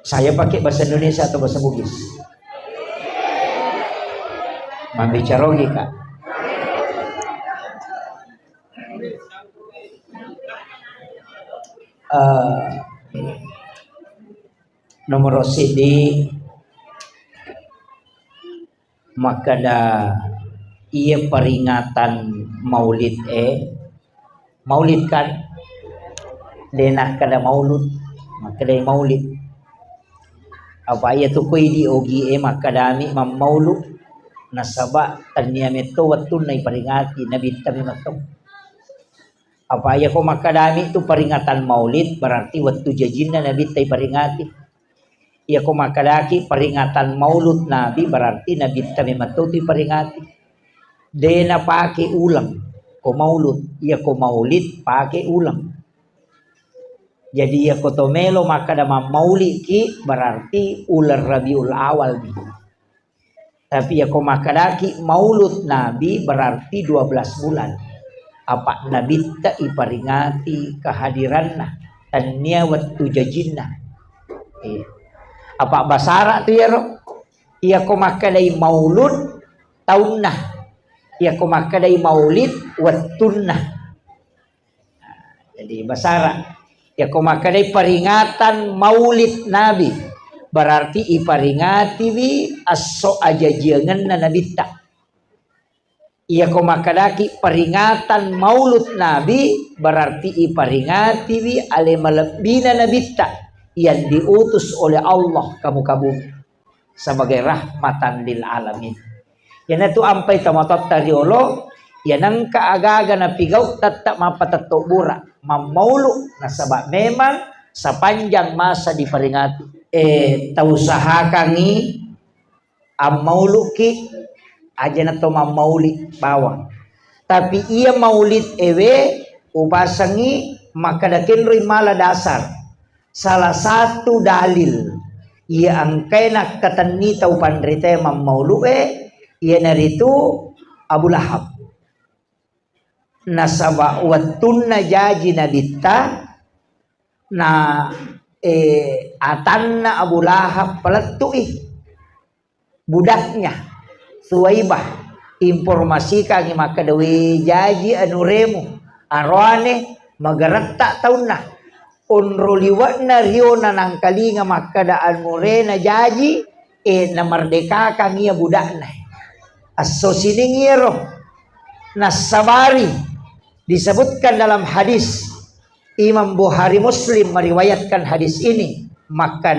Saya pakai bahasa Indonesia atau bahasa Bugis? Mambicarogi kak. Nomor CD maka ia peringatan maulid maulid kan denak kada maulud maka dari maulid apa ia tu koi di ogi maka dami mam maulud nasaba tanya meto watun nai peringati nabi tabi matong apa ia ko maka dami tu peringatan maulid berarti waktu jajinna nabi tai peringati ia ko maka daki peringatan maulud nabi berarti nabi tabi matong tu peringati dena pakai ulang ko maulud ia ko maulid pakai ulang jadi ia ko tomelo maka dama maulid ki berarti ular Rabiul Awal ni tapi ia ko maka daki maulud nabi berarti 12 bulan apa nabi ta iparingati kehadiranna tania waktu jajinna apa basara tu ya ia ko maka dai maulud taunna ia ko maka dai maulid wattunna jadi basara ia ko maka dai peringatan maulid nabi berarti iparingati wi aso ajajiangan na nabi ta ia ko maka daki peringatan maulud nabi berarti iparingati wi ale malebina nabi ta yang diutus oleh Allah kamu sebagai rahmatan lil alamin yana tu ampai tamatot tariolo yanang kaaga na pigaw tetap mapatato bura mamaulu nasaba memang sepanjang masa diperingati tausaha kangi amaulu ki aja na to mamauli bawang tapi ia maulid ewe upasangi maka dakin mala dasar salah satu dalil ia angkena katani tau pandrite mamaulu ia naritu Abu Lahab nasaba wattunna jaji nabita na atanna Abu Lahab peletui budaknya Suwaibah informasi kami maka dewi jaji anuremu arwane magarata taunna unruliwatna riona nang kalinga maka daan murena jaji na merdeka kami budakna asosiningiro nasabari disebutkan dalam hadis Imam Bukhari Muslim meriwayatkan hadis ini maka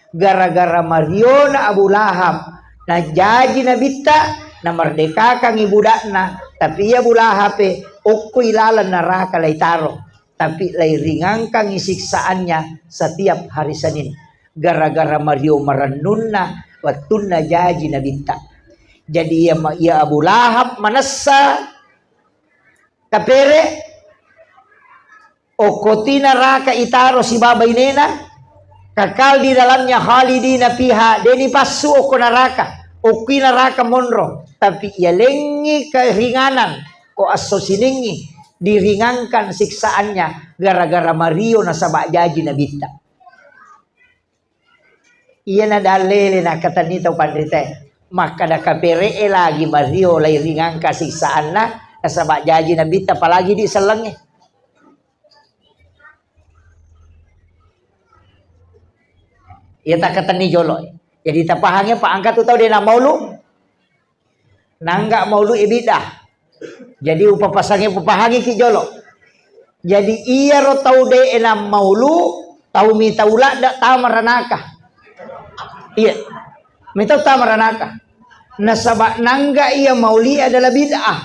gara-gara Mariona Abu Lahab na jaji nabita na merdeka kang ibudakna tapi ia Abu Lahab ukui lalan neraka lay taro tapi lay ringan kang isiksaannya setiap hari Senin gara-gara Mario maranunna watunna jaji nabita jadi ia Abu Lahab manasa kapere okotina raka itaro si babay nena kakal di dalamnya khalidina piha deni pasu oko neraka oki neraka monro tapi ia lengi keringanan ko asosiningi diringankan siksaannya gara-gara Mario nasabak jaji nabita ia na dalele na katanito pandrite maka da kapere lagi Mario lay ringankan siksaan na nasabak jaji nabita apalagi di selengnya ia tak ketani jolo jadi tapahangnya pak angkat tu tahu dia nak maulu nanggak maulu ibidah jadi upapasangnya papahangi ki jolo jadi ia ro tahu de enam maulu tahu mi taula dak tamaranaka iya mi tahu tamaranaka nasabak nangga ia mauli adalah bid'ah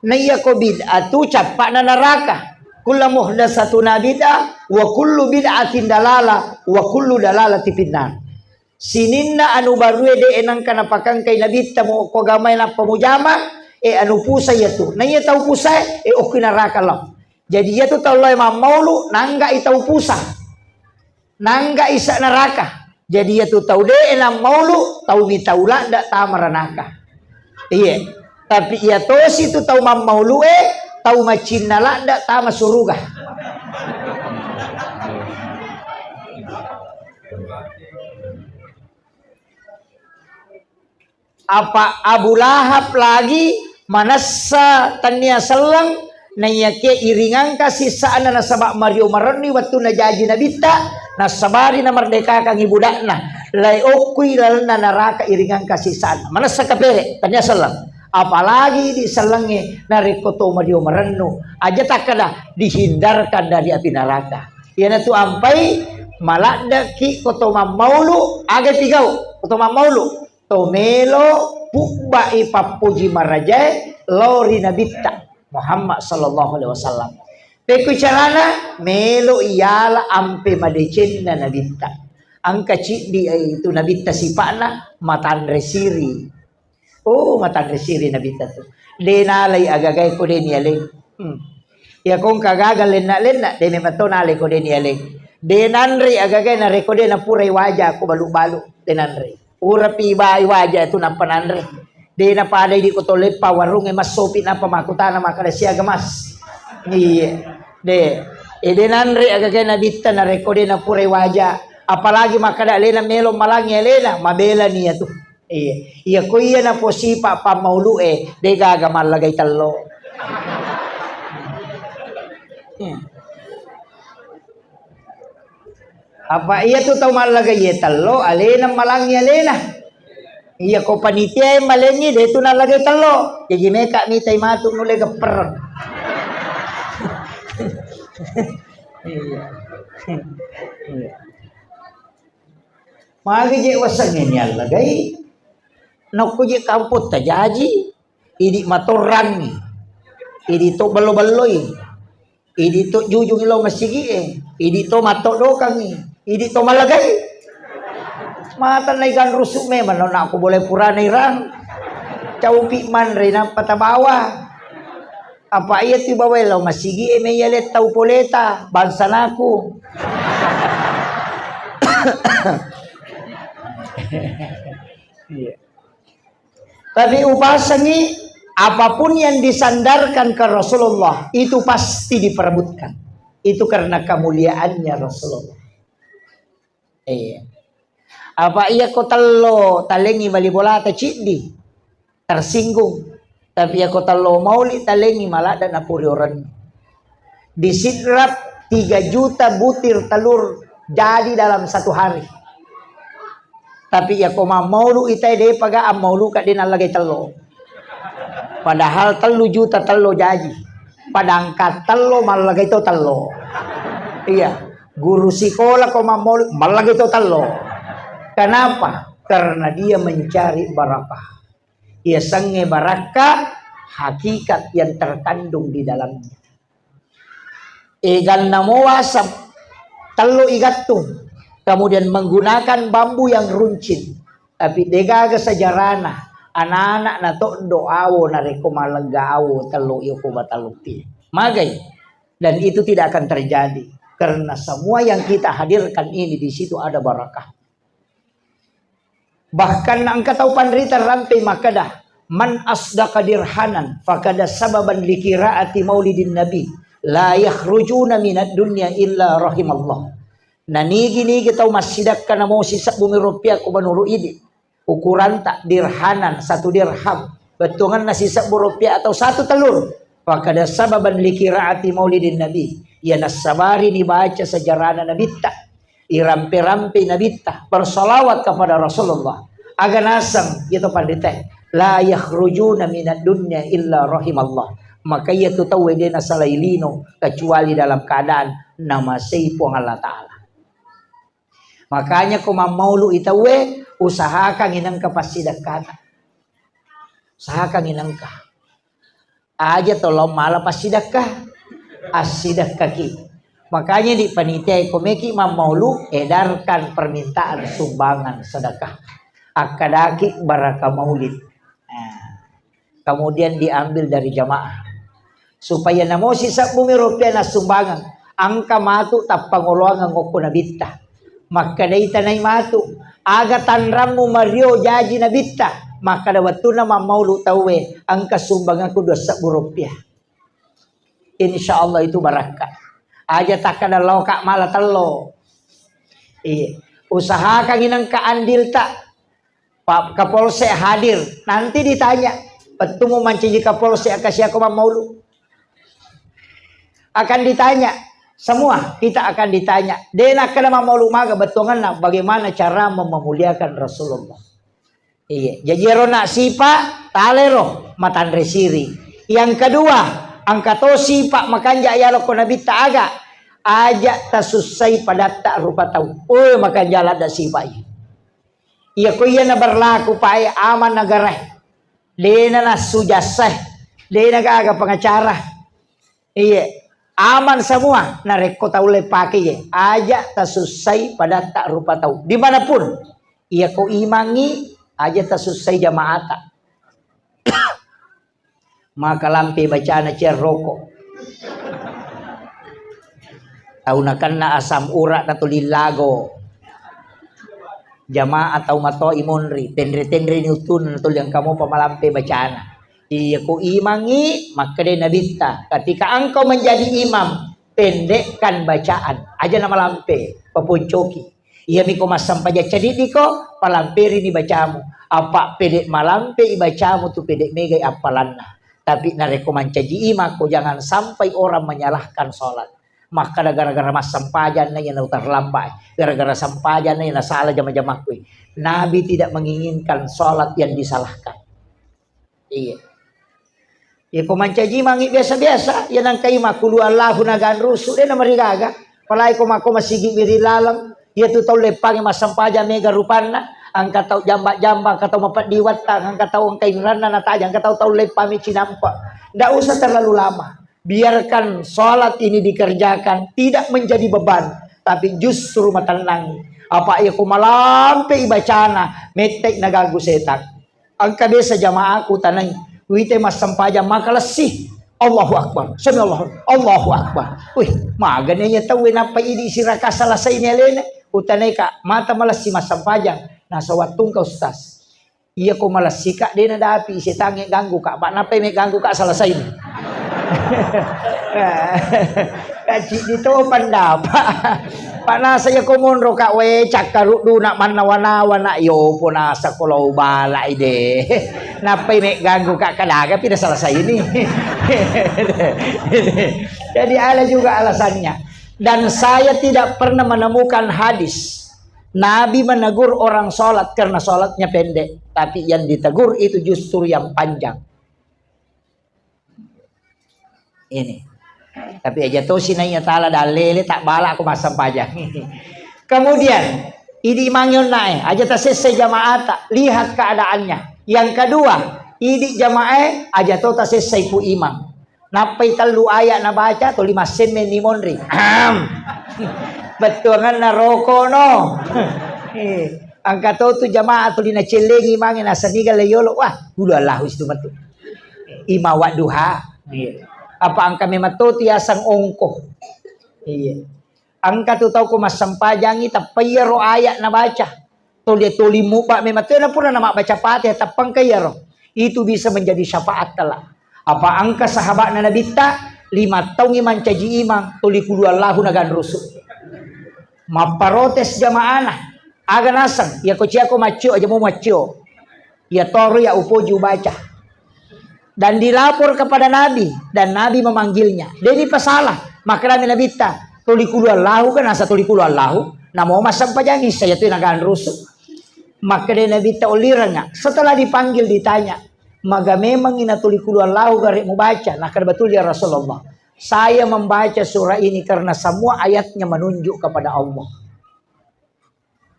na iya ko bid'ah tu capak na neraka kullu muhdatsatun bid'ah wa kullu bid'atin dalalah wa kullu dalalati finnar sininna anu barue de enang kana pakang kay nabita mo ko gamay na pamujama anu pusa yatu na iya tahu pusa neraka lah jadi ia tu tahu lai maulu nangga itau pusa nangga isa neraka jadi ia tu tahu de enang maulu tahu mi taula ndak tamaranaka iya tapi ia tosi tu tahu maulu tahu macina la ndak tama suruga Apa Abu Lahab lagi manasa tania selang nayake iringan kasih saana nasabak Mario marani waktu najaji nabita nasabari na merdeka kang ibudakna lai okui lalana naraka iringan kasih saana manasa kapere tania selang apalagi di selangi narikoto Mario maranu aja takada dihindarkan dari api neraka yana tu ampai maladaki koto maulu aga pigau koto maulu tomelo pubba ipapuji marajai lori nabita Muhammad sallallahu alaihi wasallam. Peku carana melo iala ampe madecen na nabita. Ang kacik di itu nabita sipana matandre siri. Oh matandre siri nabita tu. Denalay agagay ko den yaling. Ya kung kagagal lena de matonale ko den yaling. Denanre agagay na rekode na puray waja ko balu-balu denanre. Ura piba iwaja itu nampananre. Di na paday di ko tole pawarung mas sopi na pamakutan na makadasya gamas. Iya. De nanre agagay na bitta na rekode na pure waja. Apalagi makada lena melo malangi lena mabela niya tu. Iya. Iya ko iya na po sipa pamaulu de gagamal lagay talo. Apa iya tu tau malagay talo alena malangi alena. Iya ko panitia malengi de tu nalagay talo. Jadi meka ni tay matung nule gaper. Iya. Magi je wasangin ya lagay. Nakku je kamput tajaji. Idi matoran. Idi to balo-baloy. Idi to jujung ilo masigi Idi to matok dokang Idi to malagay. Mata naikan rusuk memang na aku boleh pura nairang. Caupi man rena patabawa. Apa iya ti bawai lo masigi meyalet tau poleta bangsa naku. Tapi upasangi apapun yang disandarkan ke Rasulullah itu pasti diperebutkan. Itu karena kemuliaannya Rasulullah. Iya. Apa iya ko talo talengi bali bola ta ciddi tersinggung tapi aku talo mauli talengi malah dan apuri orang disidrap 3 juta butir telur jadi dalam satu hari tapi ya ko maulu itai de paga am maulu ka dinalagay telo padahal 3 juta telo jadi padangkat telo malagay to telo iya guru sekolah ko maulu malagay to telo. Kenapa? Karena dia mencari barakah. Ia sange barakah hakikat yang terkandung di dalamnya. Egan namo wasap telo igatung. Kemudian menggunakan bambu yang runcin. Tapi degaga sajarana. Anak-anak na to doawo na rekomalega awo telo yoko batalukti. Magay. Dan itu tidak akan terjadi. Karena semua yang kita hadirkan ini di situ ada barakah. Bahkan angka tahu panrita rantai makadah man asdaqa dirhanan fakada sababan likiraati maulidin nabi la yakhrujuna minad dunya illa rahimallah. Nanigi tahu masjidak kana mau sisa bumi rupiah ko banuru ini ukuran tak dirhanan 1 dirham betungan na sisa rupiah atau 1 telur fakada sababan likiraati maulidin nabi ya nasabari dibaca sejarah nabi tak irampe-rampe nabita bersolawat kepada Rasulullah agar nasang itu pandita la yakhrujuna minad dunya illa rahimallah maka ia tu tahu dia nasalailino kecuali dalam keadaan nama seipu Allah Ta'ala makanya kau maulu itawe usahakan inang kapasidakan usahakan inang ka aja tolong malah pasidakah asidah kaki. Makanya di panitia komeki maulu edarkan permintaan sumbangan sedekah akadaki baraka maulid. Kemudian diambil dari jamaah supaya namo sisa bumi rupiah na sumbangan angka matu tapangolongan ngoko nabita maka dai tanay matu aga tanramu mario jaji nabita maka dawatu na maulu tawe angka sumbangan ku 2 rupiah. Insyaallah itu barakah. Aja tak ada lokak malah telo. Iya. Usahakan inang kaandil tak. Pak Kapolsek hadir. Nanti ditanya. Betul mau mancingi Kapolsek kasih aku maulu. Akan ditanya. Semua kita akan ditanya. Dena kana maulu maga betungan bagaimana cara memuliakan Rasulullah. Iya. Jadi nak sipa talero matan resiri. Yang kedua, angkato sipa makanja ayalo ko nabi taaga. Ajak tasusai pada tak rupa tahu. Oh makan jalan dah sipa. Iya ko iya na berlaku pa ay aman negara. Dena na sujasah. Dena gaga pengacara. Iya. Aman semua. Nareko tahu lepake ye. Ajak tasusai pada tak rupa tahu. Dimanapun. Iya ko imangi. Ajak tasusai jamaata. Maka lampi bacaan cer rokok. Tahu nakan na asam urat na tulilago. Jamaah atau mato imonri tendre nutun natul yang kamu pamalampe bacaan. Iya ku imangi maka de nabita. Ketika engkau menjadi imam, pendekkan bacaan. Aja nama lampe papuncoki. Iya miko masam paja cadidi ko palamperi ni bacamu. Apa pedek malampe ibacamu tu pedek megai apalanna. Tapi nareko mancaji imam ko jangan sampai orang menyalahkan sholat. Maka gara-gara mas sampajan na yan na terlambat. Gara-gara sampajan na yan na salah jama-jama ko. Nabi tidak menginginkan sholat yang disalahkan. Iya. Ya pemancaji mangi biasa-biasa. Yan ang kaima kulu Allahu nagan rusu. Dia na marigaga. Palay ko masigi birilalang. Ya tu tau lepang mas sampajan mega rupana. Ang kataw jambak-jambak. Kataw mapat ang kataw ang kainran na natajang. Kataw tau lepang cinampa. Nggak usah terlalu lama. Biarkan sholat ini dikerjakan tidak menjadi beban, tapi justru matanang. Apa iya kumalampe ibacana metek nagagu setak. Ang kabisa jamaah ku tanay wite mas sampaja maka lesih. Allahu akbar. Subhanallah. Allahu akbar. Wih, magane nya tawin apa idi siraka salasay ni alena. Utanay ka mata malas si mas sampaja nasa watung ka ustaz. Iya ko malas sika din na dapi isitangi ganggu ka. Ba napay may ganggu ka salasay ni. Kacik dito pandapa. Pana saya kumunro ka we cakkaru du nak manawana yo po nasa kulaw bala ide. Napay may ganggu ka kalaga pina selesai ini. Jadi ada juga alasannya. Dan saya tidak pernah menemukan hadis Nabi menegur orang sholat karena sholatnya pendek. Tapi yang ditegur itu justru yang panjang. Ini. Tapi aja tuh sinainya tala dalele tak bala aku masam pajang. Kemudian idi mangyon nae aja tak selesai jamaah lihat keadaannya. Yang kedua idi jamaah aja tuh tak selesai pu imam. Napai telu ayat na baca tu 5 sen menimonri. Betul kan na roko no. Angkat tu jamaah tu dina celengi mangin asaniga leyolo wah ulah itu betul. Ima wa duha. Apa angka mematuti asang ongko. Iya. Angka tu tahu ko masampajangi tapayaro ayat na baca. Tuli mupa mematuti na pura na baca Fatihah tapang kayaro. Itu bisa menjadi syafaat telah. Apa angka sahabat na nabita 5 tahun iman caji imang tuli kulu Allahu nagan rusuk. Maparotes jamaah agan asang ya ko ciako macio aja mau macio. Ya toru ya upoju baca. Dan dilapor kepada Nabi dan Nabi memanggilnya. Jadi pasalah maka Nabi nabita tulikulu Allahu kan asa tulikulu Allahu namo masam pajangi saya tu nagaan rusuk. Maka dia nabita uliranya setelah dipanggil ditanya maka memang ina tulikulu Allahu garek mu baca. Nah betul ya Rasulullah. Saya membaca surah ini karena semua ayatnya menunjuk kepada Allah.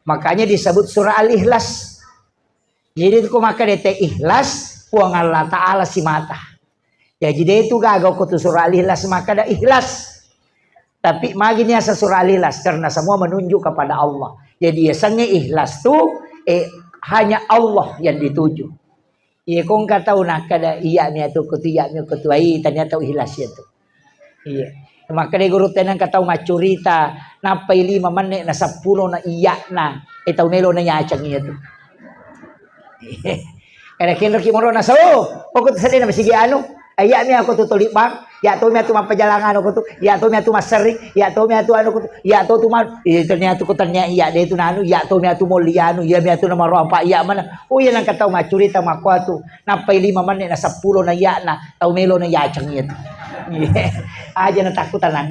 Makanya disebut surah Al-Ikhlas. Jadi itu maka dia ikhlas puang Allah Ta'ala si mata. Ya jadi itu gagaw ko tu surah Al-Ikhlas maka ada ikhlas. Tapi maginya sa surah Al-Ikhlas karena semua menunjuk kepada Allah. Jadi ya sange ikhlas tu hanya Allah yang dituju. Iya kong kataw na kada iya niya tu kutu ay ternyata ikhlas ya tu. Iya. Maka de guru tenang kataw macurita napay 5 menit na 10 na iya na itaw nelo na yachang iya tu. Kada kinro kimoro na so. Pagod sa din na sige ano. Aya mi ako tutulik bang. Ya to mi atu mapajalangan ko tu. Ya to mi atu masering. Ya to mi atu anu ko tu. Ya to tu man. Ternyata ko ternyata ya de tu nanu. Ya to mi atu moliano. Ya mi atu na maroampa. Ya mana. Oh yan ang kataw macurita makwatu. Napay 5 man na 10 na ya na. Taumelo na ya chang yun. Aja na takutan lang.